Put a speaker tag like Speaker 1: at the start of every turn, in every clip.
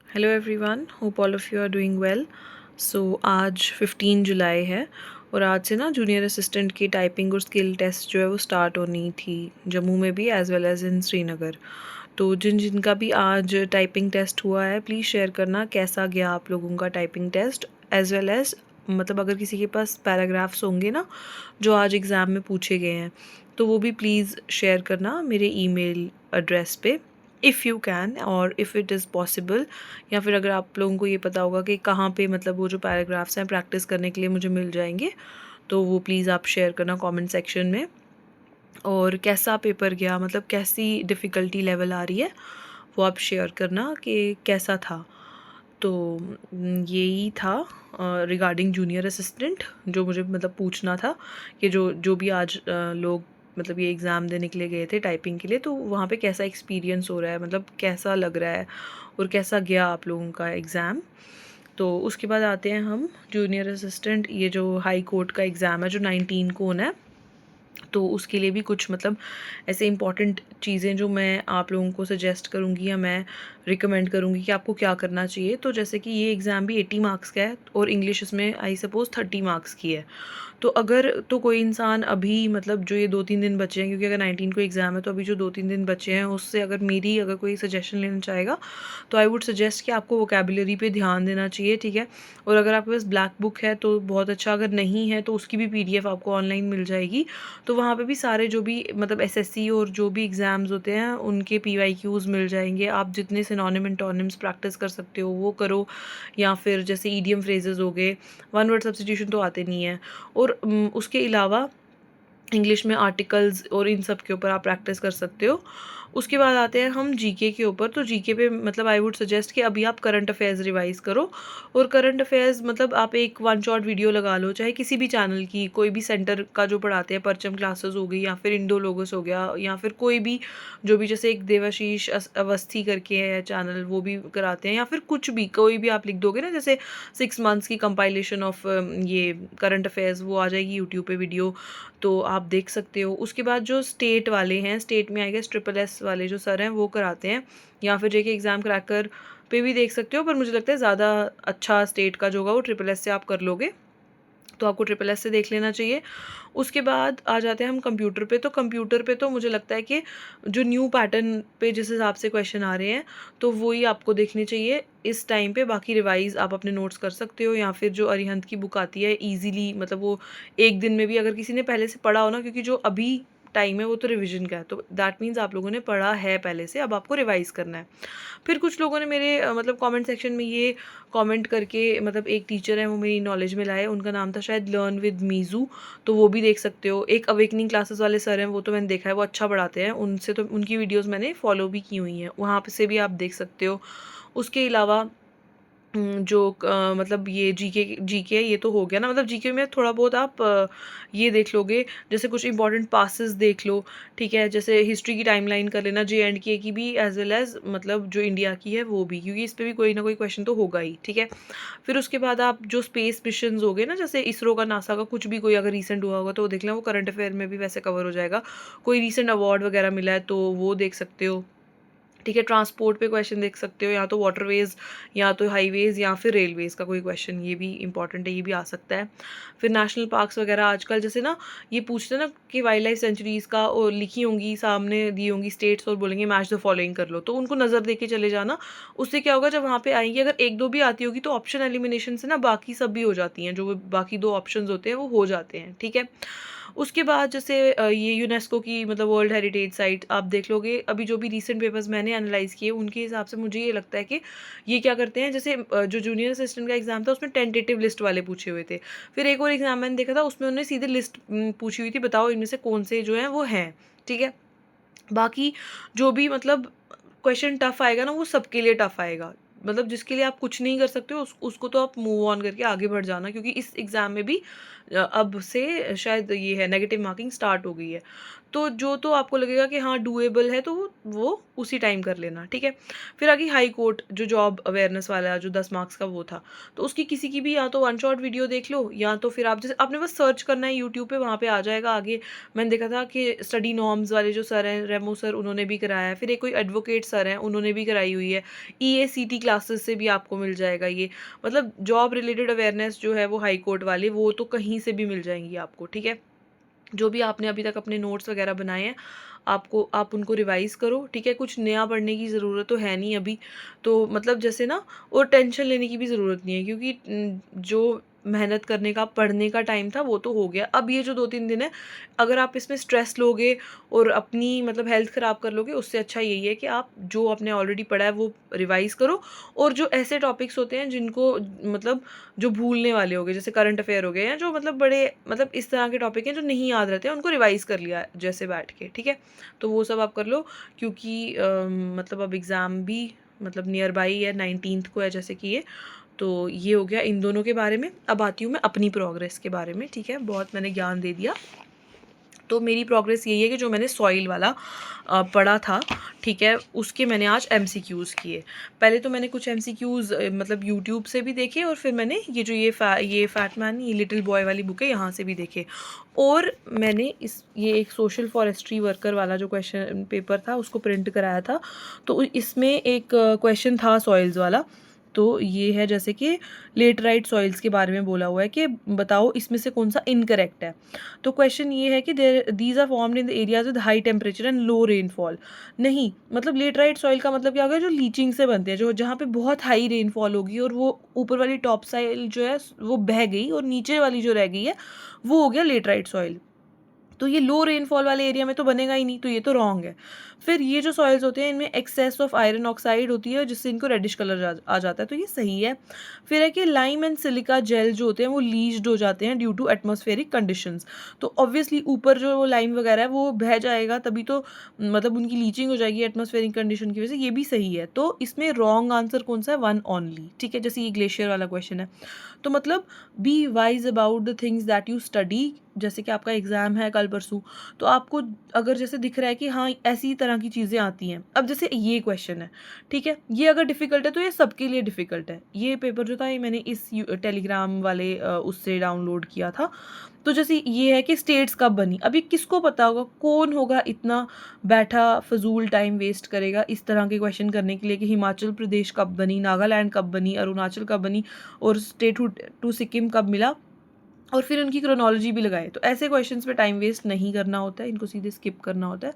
Speaker 1: Hello everyone, hope all of you are doing well. So आज 15 जुलाई है और आज से ना जूनियर असिस्टेंट की टाइपिंग और स्किल टेस्ट जो है वो स्टार्ट होनी थी जम्मू में भी as well as in Srinagar. तो जिनका भी आज टाइपिंग टेस्ट हुआ है प्लीज़ शेयर करना कैसा गया आप लोगों का typing test, as well as मतलब अगर किसी के पास पैराग्राफ्स होंगे ना जो आज एग्ज़ाम में पूछे गए हैं तो वो भी प्लीज़ शेयर करना मेरे ईमेल एड्रेस पे इफ़ यू कैन और इफ़ इट इज़ पॉसिबल, या फिर अगर आप लोगों को ये पता होगा कि कहाँ पे मतलब वो जो पैराग्राफ्स हैं प्रैक्टिस करने के लिए मुझे मिल जाएंगे तो वो प्लीज़ आप शेयर करना कमेंट सेक्शन में। और कैसा पेपर गया, मतलब कैसी डिफ़िकल्टी लेवल आ रही है वो आप शेयर करना कि कैसा था। तो यही था रिगार्डिंग जूनियर असिस्टेंट जो मुझे मतलब पूछना था कि जो जो भी आज लोग मतलब ये एग्ज़ाम देने के लिए गए थे टाइपिंग के लिए, तो वहाँ पे कैसा एक्सपीरियंस हो रहा है, मतलब कैसा लग रहा है और कैसा गया आप लोगों का एग्ज़ाम। तो उसके बाद आते हैं हम जूनियर असिस्टेंट, ये जो हाई कोर्ट का एग्ज़ाम है जो 19 को होना है, तो उसके लिए भी कुछ मतलब ऐसे इंपॉर्टेंट चीज़ें जो मैं आप लोगों को सजेस्ट करूँगी या मैं रिकमेंड करूँगी कि आपको क्या करना चाहिए। तो जैसे कि ये एग्ज़ाम भी 80 मार्क्स का है और इंग्लिश इसमें आई सपोज़ 30 मार्क्स की है। तो अगर तो कोई इंसान अभी मतलब जो ये 2-3 दिन बचे हैं, क्योंकि अगर 19 को एग्ज़ाम है तो अभी जो 2-3 दिन बचे हैं उससे अगर कोई सजेशन लेना चाहेगा तो आई वुड सजेस्ट कि आपको वोकैबुलरी पे ध्यान देना चाहिए, ठीक है। और अगर आपके पास ब्लैक बुक है तो बहुत अच्छा, अगर नहीं है तो उसकी भी पीडीएफ आपको ऑनलाइन मिल जाएगी। तो वहाँ पे भी सारे जो भी मतलब एसएससी और जो भी एग्ज़ाम्स होते हैं उनके पीवाईक्यूज़ मिल जाएंगे। आप जितने सिनोनिम एंटोनिम्स प्रैक्टिस कर सकते हो वो करो, या फिर जैसे ईडियम फ्रेजेस हो गए, वन वर्ड सब्स्टिट्यूशन तो आते नहीं है। और उसके अलावा इंग्लिश में आर्टिकल्स और इन सब के ऊपर आप प्रैक्टिस कर सकते हो। उसके बाद आते हैं हम जीके के ऊपर। तो जीके पे मतलब आई वुड सजेस्ट कि अभी आप करंट अफेयर्स रिवाइज़ करो। और करंट अफेयर्स मतलब आप एक वन शॉट वीडियो लगा लो, चाहे किसी भी चैनल की, कोई भी सेंटर का जो पढ़ाते हैं, परचम क्लासेस हो गई या फिर इंडो लोगोस हो गया, या फिर कोई भी जो भी जैसे एक देवाशीष अवस्थी करके है चैनल वो भी कराते हैं, या फिर कुछ भी कोई भी आप लिख दोगे ना जैसे 6 मंथ्स की कंपाइलेशन ऑफ ये करंट अफेयर्स, वो आ जाएगी यूट्यूब पे वीडियो, तो आप देख सकते हो। उसके बाद जो स्टेट वाले हैं, स्टेट में आई गेस ट्रिपल एस वाले जो सर हैं वो कराते हैं, या फिर जेके एग्ज़ाम क्रैकर पे भी देख सकते हो, पर मुझे लगता है ज़्यादा अच्छा स्टेट का जो होगा वो ट्रिपल एस से आप कर लोगे, तो आपको ट्रिपल एस से देख लेना चाहिए। उसके बाद आ जाते हैं हम कंप्यूटर पे। तो कंप्यूटर पे तो मुझे लगता है कि जो न्यू पैटर्न पे जिस हिसाब से क्वेश्चन आ रहे हैं तो वही आपको देखने चाहिए इस टाइम पे। बाकी रिवाइज आप अपने नोट्स कर सकते हो, या फिर जो अरिहंत की बुक आती है ईजिली, मतलब वो एक दिन में भी अगर किसी ने पहले से पढ़ा हो ना, क्योंकि जो अभी टाइम है वो तो रिवीजन का है, तो दैट मीन्स आप लोगों ने पढ़ा है पहले से, अब आपको रिवाइज करना है। फिर कुछ लोगों ने मेरे मतलब कमेंट सेक्शन में ये कमेंट करके, मतलब एक टीचर है वो मेरी नॉलेज में लाए, उनका नाम था शायद लर्न विद मीज़ू, तो वो भी देख सकते हो। एक अवेकनिंग क्लासेस वाले सर हैं, वो तो मैंने देखा है वो अच्छा पढ़ाते हैं, उनसे तो उनकी वीडियोज़ मैंने फॉलो भी की हुई हैं, वहाँ से भी आप देख सकते हो। उसके अलावा जो मतलब ये जीके ये तो हो गया ना, मतलब जीके में थोड़ा बहुत आप ये देख लोगे, जैसे कुछ इंपॉर्टेंट पासेस देख लो, ठीक है। जैसे हिस्ट्री की टाइमलाइन कर लेना, जे एंड के की भी एज वेल एज मतलब जो इंडिया की है वो भी, क्योंकि इस पर भी कोई ना कोई क्वेश्चन तो होगा ही, ठीक है। फिर उसके बाद आप जो स्पेस मिशन हो गए ना, जैसे इसरो का, नासा का, कुछ भी कोई अगर रिसेंट हुआ होगा तो वो देख लें, वो करंट अफेयर में भी वैसे कवर हो जाएगा। कोई रिसेंट अवार्ड वगैरह मिला है तो वो देख सकते हो, ठीक है। ट्रांसपोर्ट पे क्वेश्चन देख सकते हो, या तो वाटरवेज या तो हाईवेज या फिर रेलवेज का कोई क्वेश्चन, ये भी इंपॉर्टेंट है, ये भी आ सकता है। फिर नेशनल पार्क्स वगैरह आजकल जैसे ना ये पूछते हैं ना कि वाइल्ड लाइफ सेंचुरीज का, और लिखी होंगी सामने दी होंगी स्टेट्स और बोलेंगे मैच द फॉलोइंग कर लो, तो उनको नज़र दे के चले जाना। उससे क्या होगा, जब वहाँ पे आएंगे अगर एक दो भी आती होगी तो ऑप्शन एलिमिनेशन से ना बाकी सब भी हो जाती हैं, जो बाकी दो ऑप्शन होते हैं वो हो जाते हैं, ठीक है। उसके बाद जैसे ये यूनेस्को की मतलब वर्ल्ड हेरिटेज साइट आप देख लोगे, अभी जो भी रीसेंट पेपर्स मैंने एनालाइज किए उनके हिसाब से मुझे ये लगता है कि ये क्या करते हैं, जैसे जो जूनियर असिस्टेंट का एग्जाम था उसमें टेंटेटिव लिस्ट वाले पूछे हुए थे। फिर एक और एग्जाम मैंने देखा था उसमें उन्होंने सीधे लिस्ट पूछी हुई थी, बताओ इनमें से कौन से जो हैं वो हैं, ठीक है। बाकी जो भी मतलब क्वेश्चन टफ आएगा ना वो सबके लिए टफ आएगा, मतलब जिसके लिए आप कुछ नहीं कर सकते हो उसको तो आप मूव ऑन करके आगे बढ़ जाना, क्योंकि इस एग्ज़ाम में भी अब से शायद ये है नेगेटिव मार्किंग स्टार्ट हो गई है। तो जो तो आपको लगेगा कि हाँ डूएबल है तो वो उसी टाइम कर लेना, ठीक है। फिर आगे हाई कोर्ट जो जॉब अवेयरनेस वाला जो 10 मार्क्स का वो था, तो उसकी किसी की भी या तो वन शॉट वीडियो देख लो, या तो फिर आप जैसे आपने बस सर्च करना है यूट्यूब पे, वहाँ पे आ जाएगा आगे। मैंने देखा था कि स्टडी नॉर्म्स वाले जो सर हैं, रेमो सर, उन्होंने भी कराया है। फिर एक कोई एडवोकेट सर हैं, उन्होंने भी कराई हुई है। EACT क्लासेस से भी आपको मिल जाएगा ये। मतलब जॉब रिलेटेड अवेयरनेस जो है वो हाई कोर्ट वाली, वो तो कहीं से भी मिल जाएंगी आपको, ठीक है। जो भी आपने अभी तक अपने नोट्स वगैरह बनाए हैं, आप उनको रिवाइज़ करो, ठीक है। कुछ नया पढ़ने की ज़रूरत तो है नहीं अभी, तो मतलब जैसे ना, और टेंशन लेने की भी ज़रूरत नहीं है, क्योंकि जो मेहनत करने का, पढ़ने का टाइम था वो तो हो गया। अब ये जो 2-3 दिन है, अगर आप इसमें स्ट्रेस लोगे और अपनी मतलब हेल्थ ख़राब कर लोगे, उससे अच्छा यही है कि आप जो आपने ऑलरेडी पढ़ा है वो रिवाइज़ करो। और जो ऐसे टॉपिक्स होते हैं जिनको मतलब जो भूलने वाले हो गए, जैसे करंट अफेयर हो गए, या जो मतलब बड़े मतलब इस तरह के टॉपिक हैं जो नहीं याद रहते हैं, उनको रिवाइज़ कर लिया जैसे बैठ के, ठीक है। तो वो सब आप कर लो, क्योंकि मतलब अब एग्ज़ाम भी मतलब नियर बाई है, 19th को है जैसे कि ये। तो ये हो गया इन दोनों के बारे में। अब आती हूँ मैं अपनी प्रोग्रेस के बारे में, ठीक है। बहुत मैंने ज्ञान दे दिया। तो मेरी प्रोग्रेस यही है कि जो मैंने सॉइल वाला पढ़ा था, ठीक है, उसके मैंने आज MCQs किए। पहले तो मैंने कुछ MCQs मतलब यूट्यूब से भी देखे, और फिर मैंने ये जो ये फैट मैन, ये लिटिल बॉय वाली बुक है, यहाँ से भी देखे। और मैंने ये एक सोशल फॉरेस्ट्री वर्कर वाला जो क्वेश्चन पेपर था उसको प्रिंट कराया था। तो इसमें एक क्वेश्चन था सॉइल्स वाला। तो ये है जैसे कि लेटराइट सॉइल्स के बारे में बोला हुआ है कि बताओ इसमें से कौन सा इनकरेक्ट है। तो क्वेश्चन ये है कि these are formed in the areas with high temperature and low rainfall. नहीं, मतलब लेटराइट सॉइल का मतलब क्या होगा, जो लीचिंग से बनते हैं, जो जहाँ पे बहुत हाई रेनफॉल होगी और वो ऊपर वाली टॉप साइल जो है वो बह गई, और नीचे वाली जो रह गई है वो हो गया लेटराइट सॉइल। तो ये लो रेनफॉल वाले एरिया में तो बनेगा ही नहीं, तो ये तो रॉन्ग है। फिर ये जो सॉइल्स होते हैं इनमें एक्सेस ऑफ आयरन ऑक्साइड होती है, जिससे इनको रेडिश कलर आ जाता है, तो ये सही है। फिर है कि लाइम एंड सिलिका जेल जो होते हैं वो लीच्ड हो जाते हैं ड्यू टू एटमॉस्फेरिक कंडीशंस। तो ऑब्वियसली ऊपर जो लाइम वगैरह है वो बह जाएगा, तभी तो मतलब उनकी लीचिंग हो जाएगी एटमॉस्फेरिक कंडीशन की वजह से, ये भी सही है। तो इसमें रॉन्ग आंसर कौन सा है, 1 ओनली, ठीक है। जैसे ये ग्लेशियर वाला क्वेश्चन है, तो मतलब be wise about the things that you study. जैसे कि आपका एग्ज़ाम है कल परसों, तो आपको अगर जैसे दिख रहा है कि हाँ ऐसी तरह की चीज़ें आती हैं, अब जैसे ये क्वेश्चन है, ठीक है, ये अगर डिफ़िकल्ट है तो ये सबके लिए डिफ़िकल्ट है। ये पेपर जो था ये मैंने इस टेलीग्राम वाले उससे डाउनलोड किया था। तो जैसे ये है कि स्टेट्स कब बनी, अब ये किसको पता होगा, कौन होगा इतना बैठा फजूल टाइम वेस्ट करेगा इस तरह के क्वेश्चन करने के लिए कि हिमाचल प्रदेश कब बनी, नागालैंड कब बनी, अरुणाचल कब बनी, और स्टेट टू सिक्किम कब मिला, और फिर उनकी क्रोनोलॉजी भी लगाए। तो ऐसे क्वेश्चंस पे टाइम वेस्ट नहीं करना होता है, इनको सीधे स्किप करना होता है।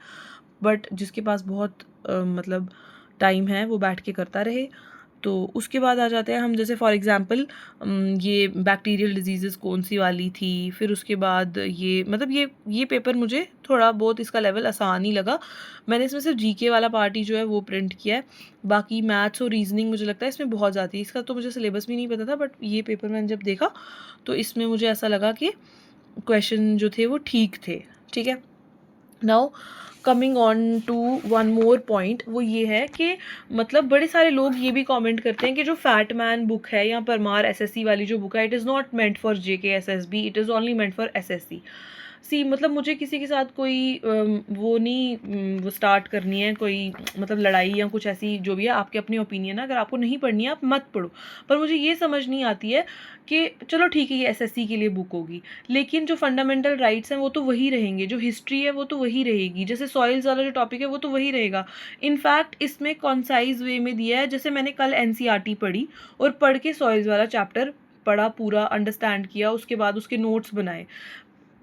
Speaker 1: बट जिसके पास बहुत मतलब टाइम है वो बैठ के करता रहे। तो उसके बाद आ जाते हैं हम, जैसे फॉर एग्जांपल ये बैक्टीरियल डिजीज़ेस कौन सी वाली थी। फिर उसके बाद ये मतलब ये पेपर मुझे थोड़ा बहुत इसका लेवल आसान ही लगा। मैंने इसमें सिर्फ जीके वाला पार्ट ही जो है वो प्रिंट किया है। बाकी मैथ्स और रीजनिंग मुझे लगता है इसमें बहुत ज़्यादा है, इसका तो मुझे सिलेबस भी नहीं पता था, बट ये पेपर मैंने जब देखा तो इसमें मुझे ऐसा लगा कि क्वेश्चन जो थे वो ठीक थे, ठीक है। Now coming on to one more point, वो ये है कि मतलब बड़े सारे लोग ये भी कमेंट करते हैं कि जो फैट मैन बुक है या परमार एसएससी वाली जो बुक है, it is not meant for JKSSB, it is only meant for SSC. See मतलब मुझे किसी के साथ कोई वो नहीं वो स्टार्ट करनी है कोई मतलब लड़ाई या कुछ ऐसी, जो भी है आपकी अपनी ओपिनियन है, अगर आपको नहीं पढ़नी है आप मत पढ़ो। पर मुझे ये समझ नहीं आती है कि चलो ठीक है ये एसएससी के लिए बुक होगी, लेकिन जो फंडामेंटल राइट्स हैं वो तो वही रहेंगे, जो हिस्ट्री है वो तो वही रहेगी, जैसे सॉइल्स वाला जो टॉपिक है वो तो वही रहेगा। इनफैक्ट इसमें कॉन्साइज वे में दिया है, जैसे मैंने कल एनसीईआरटी पढ़ी और पढ़ के सॉइल्स वाला चैप्टर पढ़ा, पूरा अंडरस्टैंड किया, उसके बाद उसके नोट्स बनाए।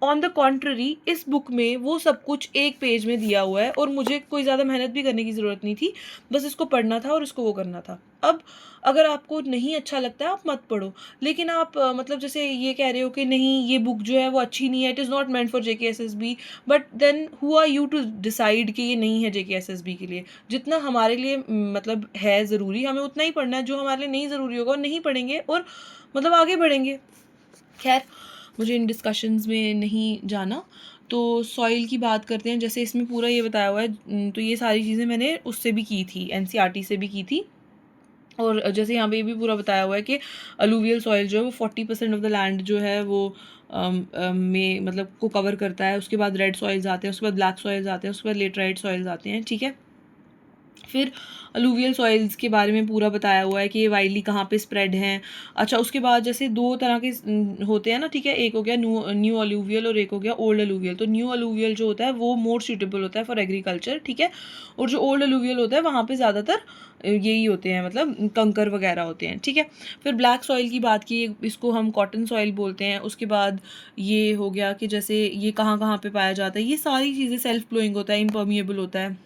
Speaker 1: ऑन द कॉन्ट्ररी इस बुक में वो सब कुछ एक पेज में दिया हुआ है, और मुझे कोई ज़्यादा मेहनत भी करने की ज़रूरत नहीं थी, बस इसको पढ़ना था और इसको वो करना था। अब अगर आपको नहीं अच्छा लगता है आप मत पढ़ो, लेकिन आप मतलब जैसे ये कह रहे हो कि नहीं ये बुक जो है वो अच्छी नहीं है, it is not meant for JKSSB, but then who are you to decide कि ये नहीं है जेकेएसएसबी के लिए। जितना हमारे लिए मतलब है ज़रूरी, हमें उतना ही पढ़ना है, जो हमारे लिए नहीं ज़रूरी होगा नहीं पढ़ेंगे और मतलब आगे बढ़ेंगे। खैर मुझे इन डिस्कशंस में नहीं जाना, तो सॉइल की बात करते हैं। जैसे इसमें पूरा ये बताया हुआ है, तो ये सारी चीज़ें मैंने उससे भी की थी, एनसीईआरटी से भी की थी। और जैसे यहाँ पे ये भी पूरा बताया हुआ है कि अलूवियल सॉइल जो है वो 40% ऑफ द लैंड जो है वो में मतलब को कवर करता है। उसके बाद रेड सॉइल्स आते हैं, उसके बाद ब्लैक सॉइल्स आते हैं, उसके बाद लेटराइट सॉइल्स आते हैं, ठीक है। फिर अलूवियल सॉइल्स के बारे में पूरा बताया हुआ है कि ये वाइडली कहाँ पे स्प्रेड हैं। अच्छा, उसके बाद जैसे दो तरह के होते हैं ना, ठीक है, एक हो गया न्यू अलूवियल और एक हो गया ओल्ड अलूवियल। तो न्यू अलूवियल जो होता है वो मोर सूटेबल होता है फॉर एग्रीकल्चर, ठीक है। और जो ओल्ड अलूवियल होता है वहाँ पे ज़्यादातर यही होते हैं, मतलब कंकर वगैरह होते हैं, ठीक है। फिर ब्लैक सॉइल की बात की, इसको हम कॉटन सॉइल बोलते हैं। उसके बाद ये हो गया कि जैसे ये कहाँ कहाँ पे पाया जाता है, ये सारी चीज़ें सेल्फ फ्लोइंग होता है, इम्पर्मिएबल होता है।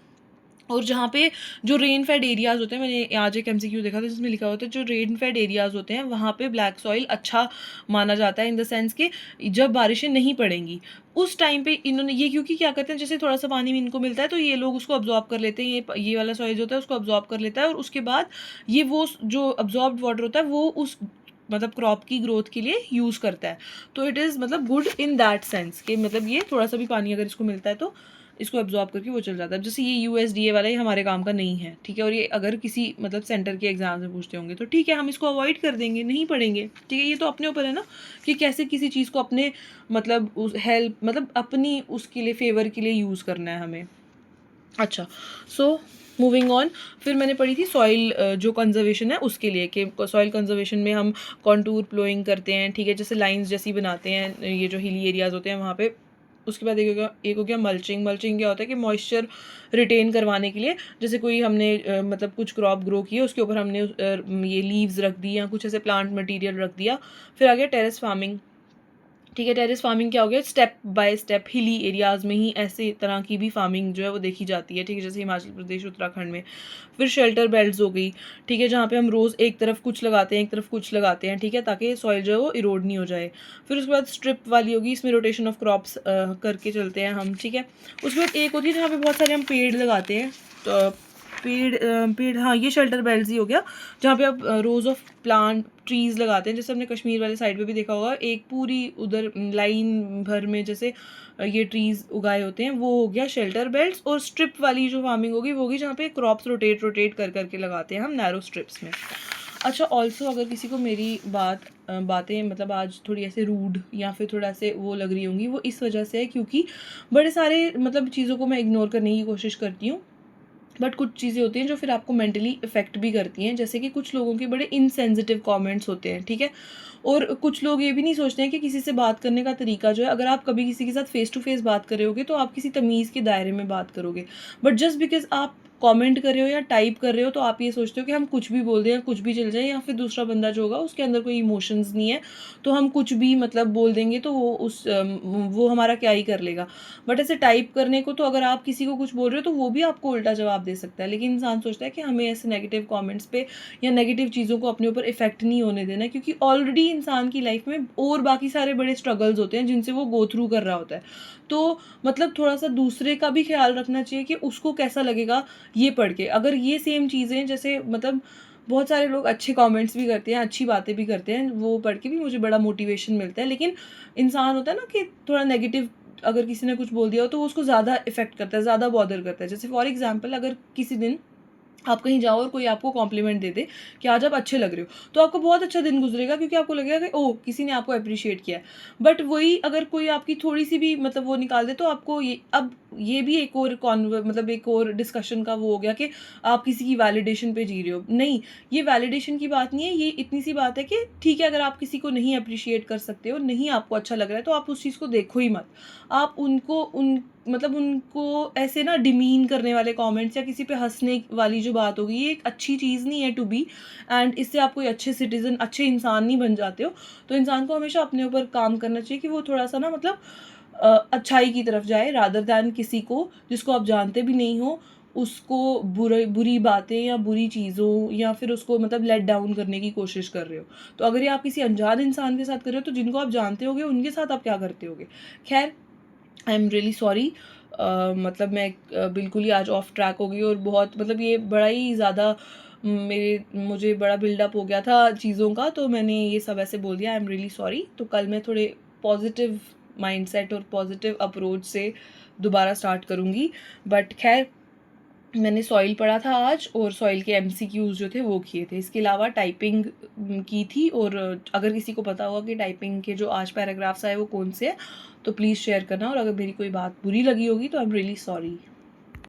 Speaker 1: और जहाँ पे जो रेन फेड एरियाज़ होते हैं, मैंने आज एक एमसीक्यू देखा था जिसमें लिखा होता है जो रेन फेड एरियाज़ होते हैं वहाँ पे ब्लैक सॉइल अच्छा माना जाता है, इन द सेंस कि जब बारिशें नहीं पड़ेंगी उस टाइम पे इन्होंने ये, क्योंकि क्या करते हैं जैसे थोड़ा सा पानी भी इनको मिलता है तो ये लोग उसको अब्जॉर्ब कर लेते हैं, ये वाला सॉइल जो होता है उसको अब्जॉर्ब कर लेता है, और उसके बाद ये वो जो अब्जॉर्ब वाटर होता है वो उस मतलब क्रॉप की ग्रोथ के लिए यूज़ करता है। तो इट इज़ मतलब गुड इन दैट सेंस कि मतलब ये थोड़ा सा भी पानी अगर इसको मिलता है तो इसको एब्जॉर्ब करके वो चल जाता है। जैसे ये यूएसडीए वाला ही हमारे काम का नहीं है, ठीक है। और ये अगर किसी मतलब सेंटर के एग्जाम में पूछते होंगे तो ठीक है हम इसको अवॉइड कर देंगे, नहीं पढ़ेंगे, ठीक है। ये तो अपने ऊपर है ना कि कैसे किसी चीज़ को अपने मतलब उस हेल्प मतलब अपनी उसके लिए फेवर के लिए यूज़ करना है हमें। अच्छा, सो मूविंग ऑन, फिर मैंने पढ़ी थी सॉइल जो कंजर्वेशन है उसके लिए, कि सॉइल कंजर्वेशन में हम कॉन्टूर प्लोइंग करते हैं, ठीक है, जैसे लाइंस जैसी बनाते हैं ये जो हिली एरियाज़ होते हैं वहाँ पे। उसके बाद एक हो गया मल्चिंग। मल्चिंग क्या होता है कि मॉइस्चर रिटेन करवाने के लिए, जैसे कोई हमने मतलब कुछ क्रॉप ग्रो की है उसके ऊपर हमने ये लीव्स रख दी या कुछ ऐसे प्लांट मटेरियल रख दिया। फिर आ गया टेरेस फार्मिंग, ठीक है। टेरेस फार्मिंग क्या हो गया, step by step hilly areas में ही ऐसे तरह की भी फार्मिंग जो है वो देखी जाती है, ठीक है, जैसे हिमाचल प्रदेश उत्तराखंड में। फिर शेल्टर बेल्ट्स हो गई, ठीक है, जहाँ पे हम रोज़ एक तरफ कुछ लगाते हैं एक तरफ कुछ लगाते हैं, ठीक है, ताकि सॉइल जो है वो इरोड नहीं हो जाए। फिर उसके बाद स्ट्रिप वाली होगी, इसमें रोटेशन ऑफ क्रॉप्स करके चलते हैं हम, ठीक है। उसके बाद एक होती है जहाँ पे बहुत सारे हम पेड़ लगाते हैं, तो पेड़ हाँ ये शेल्टर बेल्ट्स ही हो गया, जहाँ पे आप रोज़ ऑफ प्लांट ट्रीज़ लगाते हैं, जैसे हमने कश्मीर वाले साइड पे भी देखा होगा, एक पूरी उधर लाइन भर में जैसे ये ट्रीज़ उगाए होते हैं, वो हो गया शेल्टर बेल्ट्स। और स्ट्रिप वाली जो फार्मिंग होगी वो होगी जहाँ पे क्रॉप्स रोटेट कर करके लगाते हैं हम नैरो स्ट्रिप्स में। अच्छा, ऑल्सो अगर किसी को मेरी बातें मतलब आज थोड़ी ऐसे रूड या फिर थोड़ा ऐसे वो लग रही होंगी, वो इस वजह से है क्योंकि बड़े सारे मतलब चीज़ों को मैं इग्नोर करने की कोशिश करती हूँ, बट कुछ चीज़ें होती हैं जो फिर आपको मेंटली इफ़ेक्ट भी करती हैं, जैसे कि कुछ लोगों के बड़े इनसेंसिटिव कमेंट्स होते हैं, ठीक है। और कुछ लोग ये भी नहीं सोचते हैं कि किसी से बात करने का तरीका जो है, अगर आप कभी किसी के साथ फेस टू फेस बात कर रहे होगे तो आप किसी तमीज़ के दायरे में बात करोगे, बट जस्ट बिकॉज आप कमेंट कर रहे हो या टाइप कर रहे हो तो आप ये सोचते हो कि हम कुछ भी बोल दें या कुछ भी चल जाए, या फिर दूसरा बंदा जो होगा उसके अंदर कोई इमोशंस नहीं है तो हम कुछ भी मतलब बोल देंगे तो वो हमारा क्या ही कर लेगा। बट ऐसे टाइप करने को तो अगर आप किसी को कुछ बोल रहे हो तो वो भी आपको उल्टा जवाब दे सकता है, लेकिन इंसान सोचता है कि हमें ऐसे नेगेटिव कमेंट्स पे या नेगेटिव चीज़ों को अपने ऊपर इफेक्ट नहीं होने देना, क्योंकि ऑलरेडी इंसान की लाइफ में और बाकी सारे बड़े स्ट्रगल्स होते हैं जिनसे वो गो थ्रू कर रहा होता है। तो मतलब थोड़ा सा दूसरे का भी ख्याल रखना चाहिए कि उसको कैसा लगेगा ये पढ़ के। अगर ये सेम चीज़ें जैसे मतलब बहुत सारे लोग अच्छे कमेंट्स भी करते हैं, अच्छी बातें भी करते हैं, वो पढ़ के भी मुझे बड़ा मोटिवेशन मिलता है, लेकिन इंसान होता है ना कि थोड़ा नेगेटिव अगर किसी ने कुछ बोल दिया हो तो वो उसको ज़्यादा इफेक्ट करता है, ज़्यादा बॉदर करता है। जैसे फॉर एग्जांपल अगर किसी दिन आप कहीं जाओ और कोई आपको कॉम्प्लीमेंट दे दे कि आज आप अच्छे लग रहे हो, तो आपको बहुत अच्छा दिन गुजरेगा क्योंकि आपको लगेगा कि ओह किसी ने आपको अप्रिशिएट किया है। बट वही अगर कोई आपकी थोड़ी सी भी मतलब वो निकाल दे तो आपको ये भी एक और मतलब एक और डिस्कशन का वो हो गया कि आप किसी की वैलिडेशन पे जी रहे हो। नहीं, ये वैलिडेशन की बात नहीं है, ये इतनी सी बात है कि ठीक है अगर आप किसी को नहीं अप्रिशिएट कर सकते हो, नहीं आपको अच्छा लग रहा है तो आप उस चीज़ को देखो ही मत। आप उनको ऐसे ना डिमीन करने वाले कमेंट्स या किसी पे हंसने वाली जो बात होगी, ये एक अच्छी चीज़ नहीं है टू बी, एंड इससे आप कोई अच्छे सिटीज़न अच्छे इंसान नहीं बन जाते हो। तो इंसान को हमेशा अपने ऊपर काम करना चाहिए कि वो थोड़ा सा ना मतलब अच्छाई की तरफ जाए, रादर दैन किसी को जिसको आप जानते भी नहीं हो उसको बुरी बातें या बुरी चीज़ों या फिर उसको मतलब लेट डाउन करने की कोशिश कर रहे हो। तो अगर ये आप किसी अनजान इंसान के साथ कर रहे हो तो जिनको आप जानते होगे उनके साथ आप क्या करते होगे। खैर, आई एम रियली सॉरी, मतलब मैं बिल्कुल ही आज ऑफ ट्रैक हो गई और बहुत मतलब ये बड़ा ही ज़्यादा मुझे बड़ा बिल्डअप हो गया था चीज़ों का, तो मैंने ये सब ऐसे बोल दिया। I am really sorry. तो कल मैं थोड़े पॉजिटिव माइंडसेट और पॉजिटिव अप्रोच से दोबारा स्टार्ट करूँगी। बट खैर, मैंने सॉइल पढ़ा था आज और सॉइल के एमसीक्यूज़ जो थे वो किए थे। इसके अलावा टाइपिंग की थी, और अगर किसी को पता होगा कि टाइपिंग के जो आज पैराग्राफ्स आए वो कौन से हैं तो प्लीज़ शेयर करना, और अगर मेरी कोई बात बुरी लगी होगी तो आई एम रियली सॉरी।